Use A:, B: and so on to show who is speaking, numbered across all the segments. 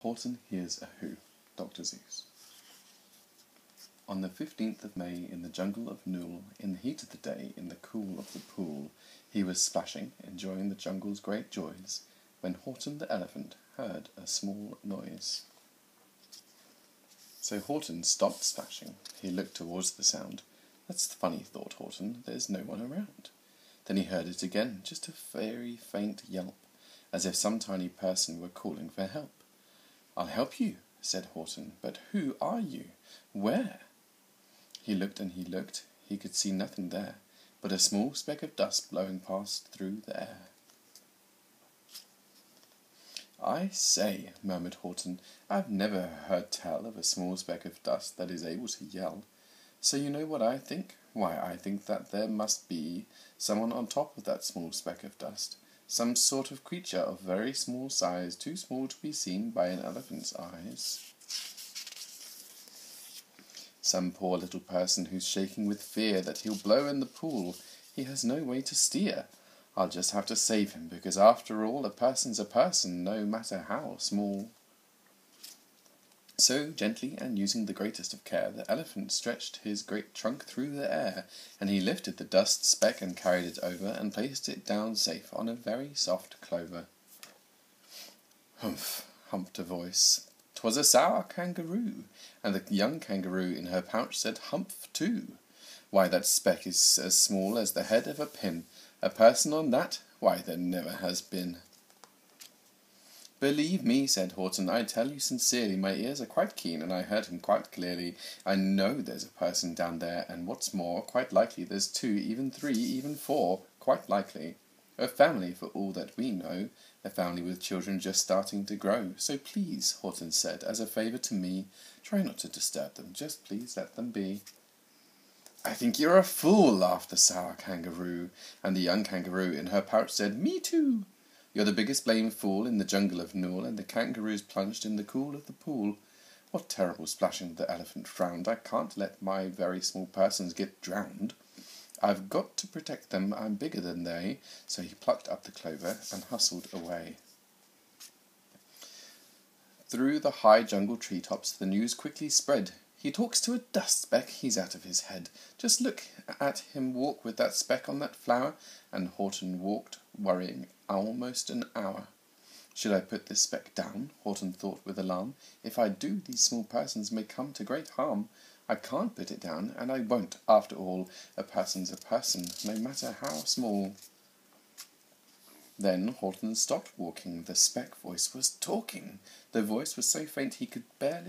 A: Horton hears a who. Dr Seuss. On the 15th of May, in the jungle of Nool, in the heat of the day, in the cool of the pool, he was splashing, enjoying the jungle's great joys, when Horton the elephant heard a small noise. So Horton stopped splashing. He looked towards the sound. That's funny, thought Horton, there's no one around. Then he heard it again, just a very faint yelp, as if some tiny person were calling for help. "I'll help you," said Horton, "but who are you? Where?" He looked and he looked. He could see nothing there, but a small speck of dust blowing past through the air. "I say," murmured Horton, "I've never heard tell of a small speck of dust that is able to yell. So you know what I think? Why, I think that there must be someone on top of that small speck of dust. Some sort of creature of very small size, too small to be seen by an elephant's eyes. Some poor little person who's shaking with fear that he'll blow in the pool. He has no way to steer. I'll just have to save him, because after all, a person's a person, no matter how small." So, gently and using the greatest of care, the elephant stretched his great trunk through the air, and he lifted the dust speck and carried it over, and placed it down safe on a very soft clover. "Humph," humped a voice. "'Twas a sour kangaroo," and the young kangaroo in her pouch said humph too. "Why, that speck is as small as the head of a pin. A person on that? Why, there never has been." "Believe me," said Horton, "I tell you sincerely, my ears are quite keen, and I heard him quite clearly. I know there's a person down there, and what's more, quite likely there's 2, even 3, even 4, quite likely. A family, for all that we know, a family with children just starting to grow. So please," Horton said, "as a favour to me, try not to disturb them. Just please let them be." "I think you're a fool," laughed the sour kangaroo, and the young kangaroo in her pouch said, "Me too." "You're the biggest blamed fool in the jungle of Nool," and the kangaroos plunged in the cool of the pool. "What terrible splashing!" the elephant frowned. "I can't let my very small persons get drowned. I've got to protect them. I'm bigger than they." So he plucked up the clover and hustled away. Through the high jungle treetops the news quickly spread. "He talks to a dust speck. He's out of his head. Just look at him walk with that speck on that flower." And Horton walked, worrying, almost an hour. "Should I put this speck down?" Horton thought with alarm. "If I do, these small persons may come to great harm. I can't put it down, and I won't. After all, a person's a person, no matter how small." Then Horton stopped walking. The speck voice was talking. The voice was so faint he could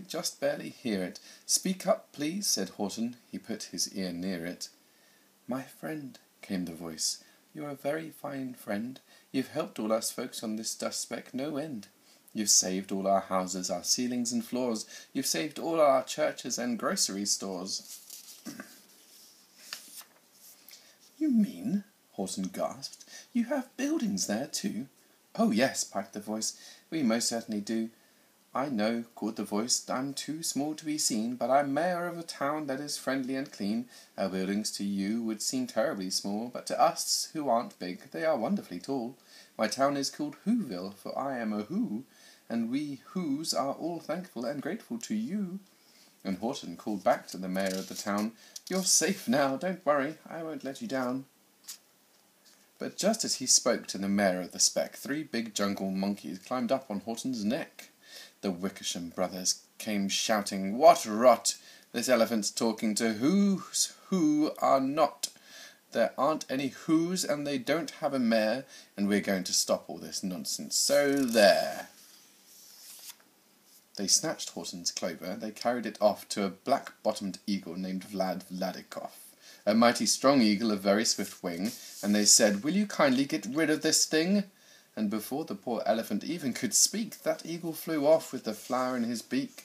A: just barely hear it. "Speak up, please," said Horton. He put his ear near it. "My friend," came the voice, "you're a very fine friend. You've helped all us folks on this dust speck no end. You've saved all our houses, our ceilings and floors. You've saved all our churches and grocery stores." "You mean," Horton gasped, "you have buildings there too?" "Oh yes," piped the voice, "we most certainly do." "I know," called the voice, "I'm too small to be seen, but I'm mayor of a town that is friendly and clean. Our buildings to you would seem terribly small, but to us, who aren't big, they are wonderfully tall. My town is called Whoville, for I am a Who, and we Whos are all thankful and grateful to you." And Horton called back to the mayor of the town, "You're safe now, don't worry, I won't let you down." But just as he spoke to the mayor of the speck, 3 big jungle monkeys climbed up on Horton's neck. The Wickersham brothers came shouting, "What rot! This elephant's talking to whos who are not. There aren't any whos, and they don't have a mayor, and we're going to stop all this nonsense. So there!" They snatched Horton's clover. They carried it off to a black-bottomed eagle named Vladikoff, a mighty strong eagle of very swift wing, and they said, "Will you kindly get rid of this thing?" And before the poor elephant even could speak, that eagle flew off with the flower in his beak.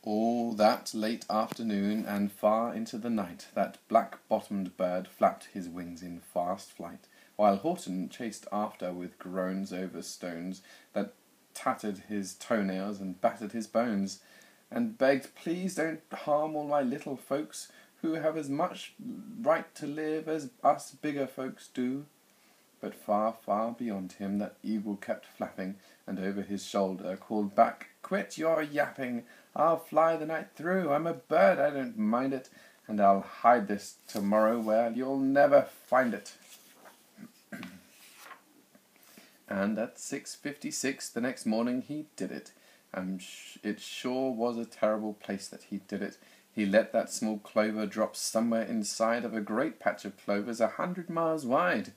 A: All that late afternoon and far into the night, that black-bottomed bird flapped his wings in fast flight, while Horton chased after with groans over stones that tattered his toenails and battered his bones, and begged, "Please don't harm all my little folks, who have as much right to live as us bigger folks do." But far, far beyond him that eagle kept flapping, and over his shoulder called back, "Quit your yapping! I'll fly the night through. I'm a bird, I don't mind it, and I'll hide this tomorrow where you'll never find it." And at 6:56 the next morning he did it, and it sure was a terrible place that he did it. He let that small clover drop somewhere inside of a great patch of clovers 100 miles wide.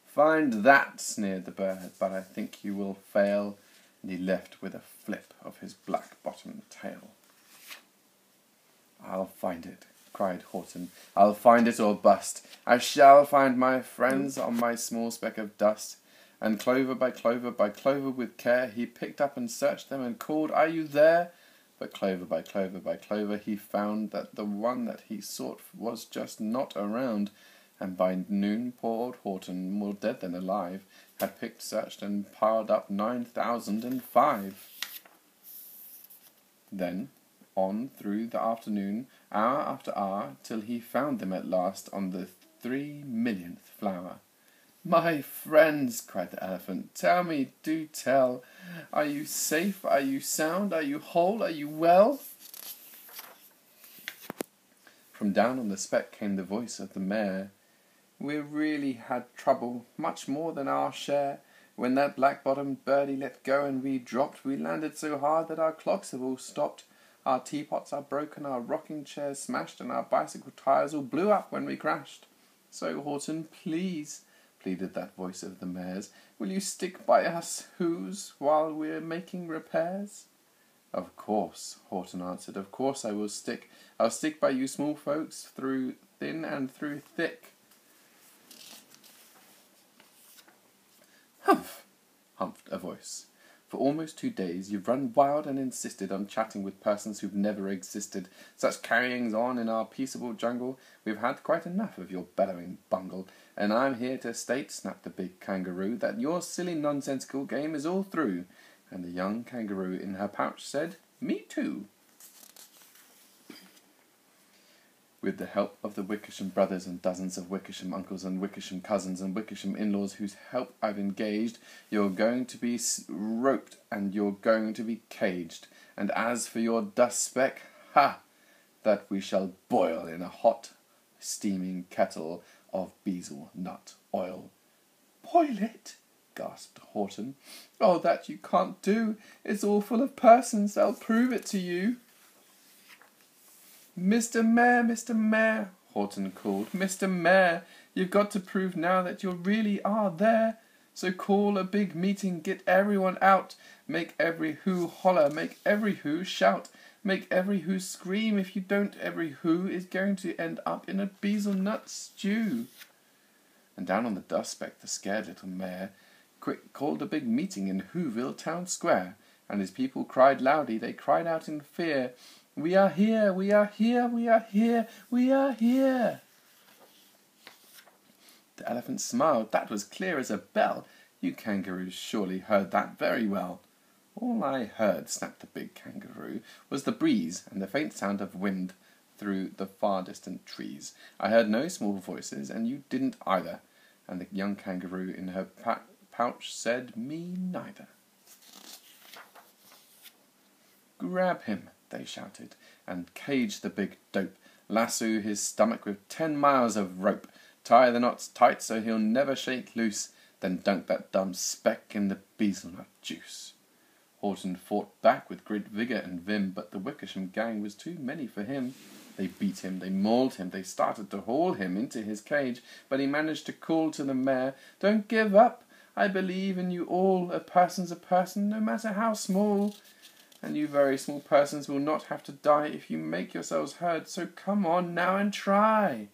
A: "Find that," sneered the bird, "but I think you will fail," and he left with a flip of his black-bottomed tail. "I'll find it," cried Horton. "I'll find it or bust. I shall find my friends on my small speck of dust." And clover by clover by clover with care he picked up and searched them and called, "Are you there?" But clover by clover by clover he found that the one that he sought was just not around, and by noon poor old Horton, more dead than alive, had picked, searched, and piled up 9,005. Then on through the afternoon, hour after hour, till he found them at last on the 3,000,000th flower. "My friends," cried the elephant, "tell me, do tell, are you safe, are you sound, are you whole, are you well?" From down on the speck came the voice of the mare. "We really had trouble, much more than our share. When that black-bottomed birdie let go and we dropped, we landed so hard that our clocks have all stopped. Our teapots are broken, our rocking chairs smashed, and our bicycle tires all blew up when we crashed. So, Horton, please," pleaded that voice of the mare's, "will you stick by us who's while we're making repairs?" "Of course," Horton answered, "of course I will stick. I'll stick by you small folks through thin and through thick." "Humph!" humphed a voice. "For almost 2 days you've run wild and insisted on chatting with persons who've never existed. Such carryings on in our peaceable jungle. We've had quite enough of your bellowing bungle, and I'm here to state," snapped the big kangaroo, "that your silly nonsensical game is all through." And the young kangaroo in her pouch said, "Me too." With the help of the Wickersham brothers and dozens of Wickersham uncles and Wickersham cousins and Wickersham in-laws whose help I've engaged, you're going to be roped and you're going to be caged. And as for your dust speck, ha! that we shall boil in a hot steaming kettle of bezel nut oil." "Boil it?" gasped Horton. "Oh, that you can't do. It's all full of persons. They'll prove it to you." "Mr. Mayor," Horton called, "Mr. Mayor, you've got to prove now that you really are there. So call a big meeting, get everyone out, make every who holler, make every who shout, make every who scream. If you don't, every who is going to end up in a bezel nut stew." And down on the dust speck the scared little mayor quick called a big meeting in Whoville town square, and his people cried loudly, they cried out in fear, "We are here, we are here, we are here, we are here." The elephant smiled. "That was clear as a bell. You kangaroos surely heard that very well." "All I heard," snapped the big kangaroo, "was the breeze and the faint sound of wind through the far distant trees. I heard no small voices, and you didn't either." And the young kangaroo in her pouch said, "Me neither." "Grab him," they shouted, "and cage the big dope. Lasso his stomach with 10 miles of rope. Tie the knots tight so he'll never shake loose. Then dunk that dumb speck in the bezelnut juice." Horton fought back with great vigour and vim, but the Wickersham gang was too many for him. They beat him, they mauled him, they started to haul him into his cage, but he managed to call to the mayor, "Don't give up. I believe in you all. A person's a person, no matter how small. And you very small persons will not have to die if you make yourselves heard, so come on now and try."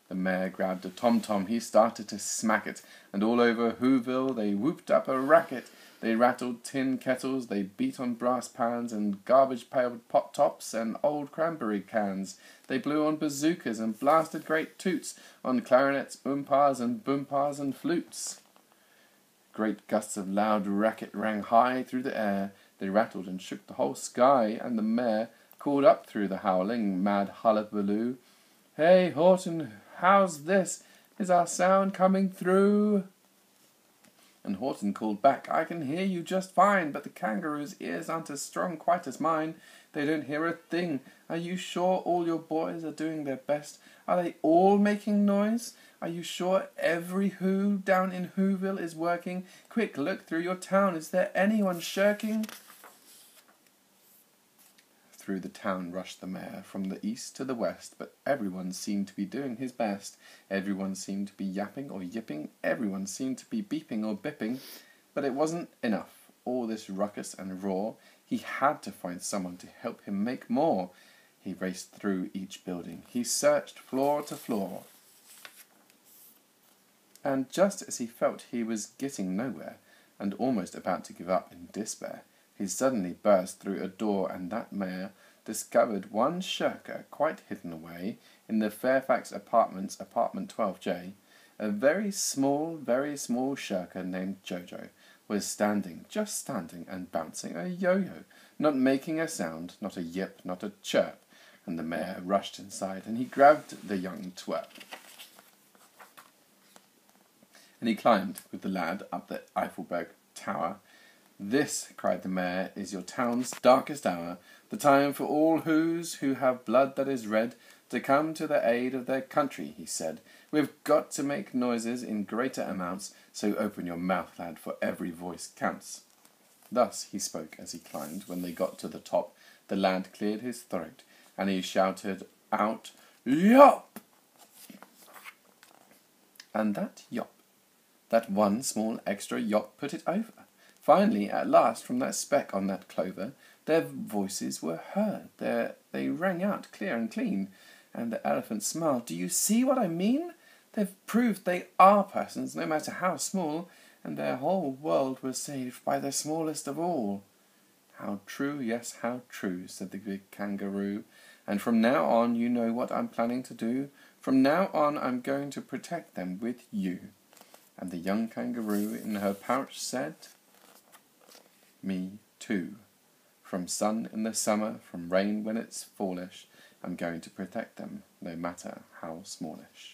A: The mayor grabbed a tom-tom, he started to smack it, and all over Whoville they whooped up a racket. They rattled tin kettles, they beat on brass pans and garbage-pail pot-tops and old cranberry cans. They blew on bazookas and blasted great toots on clarinets, oompahs and boompahs and flutes. Great gusts of loud racket rang high through the air. They rattled and shook the whole sky, and the mayor called up through the howling, mad hullabaloo, "Hey, Horton, how's this? Is our sound coming through?" And Horton called back, "I can hear you just fine, but the kangaroo's ears aren't as strong quite as mine. They don't hear a thing. Are you sure all your boys are doing their best? Are they all making noise? Are you sure every who down in Whoville is working? Quick, look through your town. Is there anyone shirking?" Through the town rushed the mayor, from the east to the west, but everyone seemed to be doing his best. Everyone seemed to be yapping or yipping, everyone seemed to be beeping or bipping, but it wasn't enough. All this ruckus and roar, he had to find someone to help him make more. He raced through each building, he searched floor to floor. And just as he felt he was getting nowhere, and almost about to give up in despair, he suddenly burst through a door, and that mayor discovered one shirker quite hidden away in the Fairfax Apartments, apartment 12J. A very small shirker named Jojo was standing, just standing, and bouncing a yo-yo, not making a sound, not a yip, not a chirp. And the mayor rushed inside, and he grabbed the young twerp. And he climbed with the lad up the Eiffelberg Tower. "This," cried the mayor, "is your town's darkest hour, the time for all who have blood that is red to come to the aid of their country," he said. "We've got to make noises in greater amounts, so open your mouth, lad, for every voice counts." Thus he spoke as he climbed. When they got to the top, the lad cleared his throat, and he shouted out, "Yop!" And that yop, that one small extra yop, put it over. Finally, at last, from that speck on that clover, their voices were heard. They rang out clear and clean, and the elephant smiled. "Do you see what I mean? They've proved they are persons, no matter how small, and their whole world was saved by the smallest of all." "How true, yes, how true," said the big kangaroo. "And from now on, you know what I'm planning to do? From now on, I'm going to protect them with you." And the young kangaroo in her pouch said, "Me too. From sun in the summer, from rain when it's fallish, I'm going to protect them, no matter how smallish."